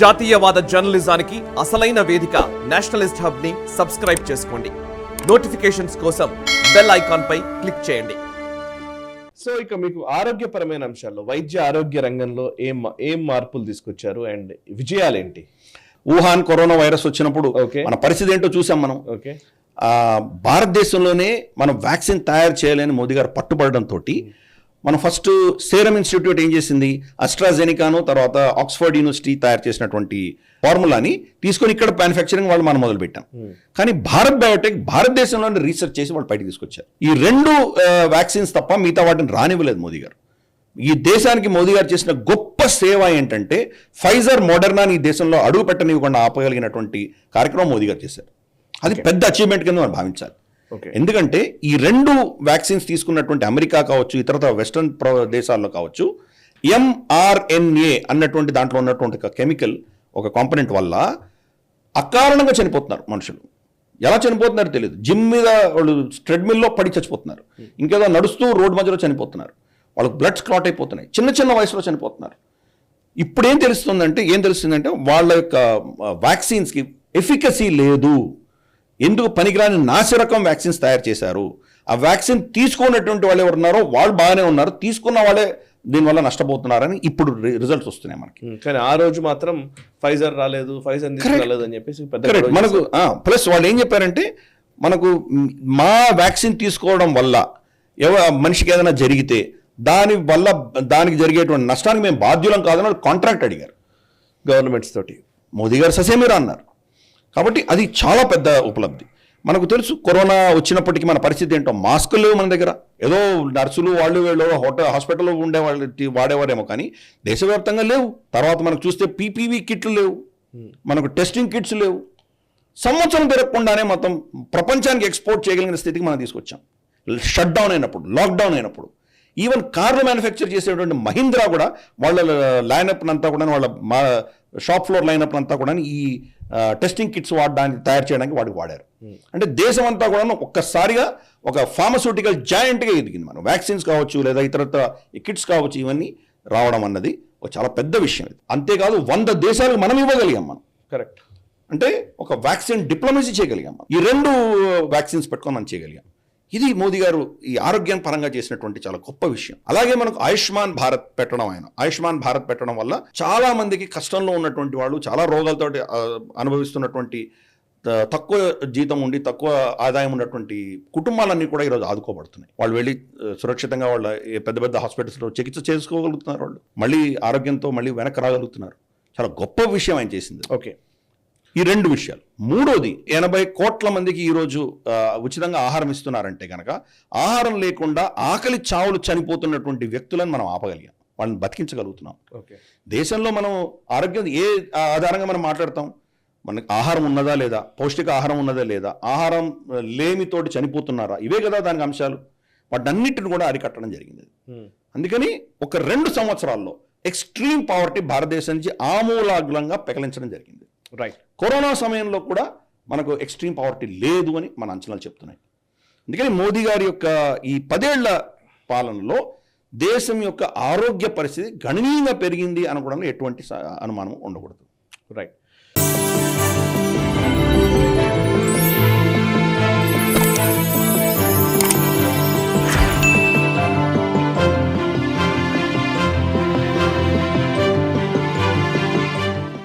జాతీయవాద జర్నలిజానికి అసలైన వేదిక నేషనలిస్ట్ హబ్ ని సబ్స్క్రైబ్ చేసుకోండి. నోటిఫికేషన్స్ కోసం బెల్ ఐకాన్ పై క్లిక్ చేయండి. సో ఇక మీకు ఆరోగ్యపరమైన అంశాల్లో వైద్య ఆరోగ్య రంగంలో ఏం మార్పులు తీసుకొచ్చారు అండ్ విజయాలేంటి? వుహాన్ కరోనా వైరస్ వచ్చినప్పుడు మన పరిస్థితి ఏంటో చూసాం మనం. భారతదేశంలోనే మనం వ్యాక్సిన్ తయారు చేయాలని మోదీ గారు పట్టుబడడంతో మనం ఫస్ట్ సీరం ఇన్స్టిట్యూట్ ఏం చేసింది, అస్ట్రాజెనికాను తర్వాత ఆక్స్ఫర్డ్ యూనివర్సిటీ తయారు చేసినటువంటి ఫార్ములాని తీసుకొని ఇక్కడ మ్యానుఫ్యాక్చరింగ్ వాళ్ళు మనం మొదలు పెట్టాం. కానీ భారత్ బయోటెక్ భారతదేశంలోనే రీసెర్చ్ చేసి వాళ్ళు బయటకు తీసుకొచ్చారు. ఈ రెండు వ్యాక్సిన్స్ తప్ప మిగతా వాటిని రానివ్వలేదు మోదీ గారు. ఈ దేశానికి మోదీ గారు చేసిన గొప్ప సేవ ఏంటంటే ఫైజర్ మోడర్నాని ఈ దేశంలో అడుగు పెట్టనివ్వకుండా ఆపగలిగినటువంటి కార్యక్రమం మోదీ గారు చేశారు. అది పెద్ద అచీవ్మెంట్ కింద మనం భావించాలి. ఎందుకంటే ఈ రెండు వ్యాక్సిన్స్ తీసుకున్నటువంటి అమెరికా కావచ్చు, ఇతర వెస్ట్రన్ దేశాల్లో కావచ్చు, mRNA అన్నటువంటి దాంట్లో ఉన్నటువంటి ఒక కెమికల్, ఒక కాంపనెంట్ వల్ల అకారణంగా చనిపోతున్నారు మనుషులు. ఎలా చనిపోతున్నారో తెలియదు. జిమ్ మీద వాళ్ళు ట్రెడ్మిల్లో పడి చచ్చిపోతున్నారు, ఇంకేదో నడుస్తూ రోడ్డు మధ్యలో చనిపోతున్నారు, వాళ్ళకి బ్లడ్స్ క్లాట్ అయిపోతున్నాయి, చిన్న చిన్న వయసులో చనిపోతున్నారు. ఇప్పుడు ఏం తెలుస్తుందంటే వాళ్ళ యొక్క వ్యాక్సిన్స్కి ఎఫికసీ లేదు. ఎందుకు పనికిరాని నాసిరకం వ్యాక్సిన్స్ తయారు చేశారు. ఆ వ్యాక్సిన్ తీసుకున్నటువంటి వాళ్ళు ఎవరు ఉన్నారో వాళ్ళు బాగానే ఉన్నారు, తీసుకున్న వాళ్ళే దీనివల్ల నష్టపోతున్నారని ఇప్పుడు రిజల్ట్స్ వస్తున్నాయి మనకి. కానీ ఆ రోజు మాత్రం ఫైజర్ రాలేదు అని చెప్పేసి మనకు ప్లస్ వాళ్ళు ఏం చెప్పారంటే, మనకు మా వ్యాక్సిన్ తీసుకోవడం వల్ల మనిషికి ఏదైనా జరిగితే దానికి జరిగేటువంటి నష్టానికి మేము బాధ్యులం కాదని కాంట్రాక్ట్ అడిగారు గవర్నమెంట్స్ తోటి. మోదీ గారు ససేమిరా అన్నారు. కాబట్టి అది చాలా పెద్ద ఉపలబ్ధి. మనకు తెలుసు కరోనా వచ్చినప్పటికీ మన పరిస్థితి ఏంటో, మాస్కులు లేవు మన దగ్గర. ఏదో నర్సులు వాళ్ళు హాస్పిటల్లో వాడేవారేమో, కానీ దేశవ్యాప్తంగా లేవు. తర్వాత మనకు చూస్తే పీపీవీ కిట్లు లేవు, మనకు టెస్టింగ్ కిట్స్ లేవు. సంవత్సరం తిరగకుండానే మొత్తం ప్రపంచానికి ఎక్స్పోర్ట్ చేయగలిగిన స్థితికి మనం తీసుకొచ్చాం. షట్ డౌన్ అయినప్పుడు, లాక్డౌన్ అయినప్పుడు ఈవెన్ కార్లు మ్యానుఫ్యాక్చర్ చేసేటువంటి మహీంద్రా కూడా వాళ్ళ లైనప్ అంతా కూడా, వాళ్ళ షాప్ ఫ్లోర్ లైనప్ అంతా కూడా ఈ టెస్టింగ్ కిట్స్ తయారు చేయడానికి వాడారు. అంటే దేశం అంతా కూడా ఒక్కసారిగా ఒక ఫార్మస్యూటికల్ జాయింట్గా ఎదిగింది. మనం వ్యాక్సిన్స్ కావచ్చు, లేదా ఇతరత్ర కిట్స్ కావచ్చు, ఇవన్నీ రావడం అన్నది ఒక చాలా పెద్ద విషయం. అంతేకాదు 100 దేశాలకు మనం ఇవ్వగలిగాం. మనం కరెక్ట్ అంటే ఒక వ్యాక్సిన్ డిప్లొమసీ చేయగలిగాం. ఈ 2 వ్యాక్సిన్స్ పెట్టుకొని మనం చేయగలిగాం. ఇది మోదీ గారు ఈ ఆరోగ్యం పరంగా చేసినటువంటి చాలా గొప్ప విషయం. అలాగే మనకు ఆయుష్మాన్ భారత్ పెట్టడం వల్ల చాలా మందికి కష్టంలో ఉన్నటువంటి వాళ్ళు, చాలా రోగాలతో అనుభవిస్తున్నటువంటి, తక్కువ జీతం ఉండి తక్కువ ఆదాయం ఉన్నటువంటి కుటుంబాలన్నీ కూడా ఈరోజు ఆదుకోబడుతున్నాయి. వాళ్ళు వెళ్ళి సురక్షితంగా వాళ్ళ పెద్ద పెద్ద హాస్పిటల్స్లో చికిత్స చేసుకోగలుగుతున్నారు. వాళ్ళు మళ్ళీ ఆరోగ్యంతో మళ్ళీ వెనక్కి రాగలుగుతున్నారు. చాలా గొప్ప విషయం ఆయన చేసింది. ఈ 2 విషయాలు. మూడోది, 80 కోట్ల మందికి ఈరోజు ఉచితంగా ఆహారం ఇస్తున్నారంటే కనుక, ఆహారం లేకుండా ఆకలి చావులు చనిపోతున్నటువంటి వ్యక్తులను మనం ఆపగలిగాం, వాళ్ళని బతికించగలుగుతున్నాం. దేశంలో మనం ఆరోగ్యం ఏ ఆధారంగా మనం మాట్లాడతాం? మనకి ఆహారం ఉన్నదా లేదా, పౌష్టిక ఆహారం ఉన్నదా లేదా, ఆహారం లేమితోటి చనిపోతున్నారా, ఇవే కదా దానికి అంశాలు. వాటన్నిటిని కూడా అరికట్టడం జరిగింది. అందుకని ఒక 2 సంవత్సరాల్లో ఎక్స్ట్రీమ్ పావర్టీ భారతదేశం నుంచి ఆమూలాగ్రంగా పెకలించడం జరిగింది. కరోనా సమయంలో కూడా మనకు ఎక్స్ట్రీమ్ పావర్టీ లేదు అని మన అంచనాలు చెప్తున్నాయి. అందుకని మోదీ గారి యొక్క ఈ 10 ఏళ్ల పాలనలో దేశం యొక్క ఆరోగ్య పరిస్థితి గణనీయంగా పెరిగింది అనుకోవడంలో ఎటువంటి అనుమానం ఉండకూడదు.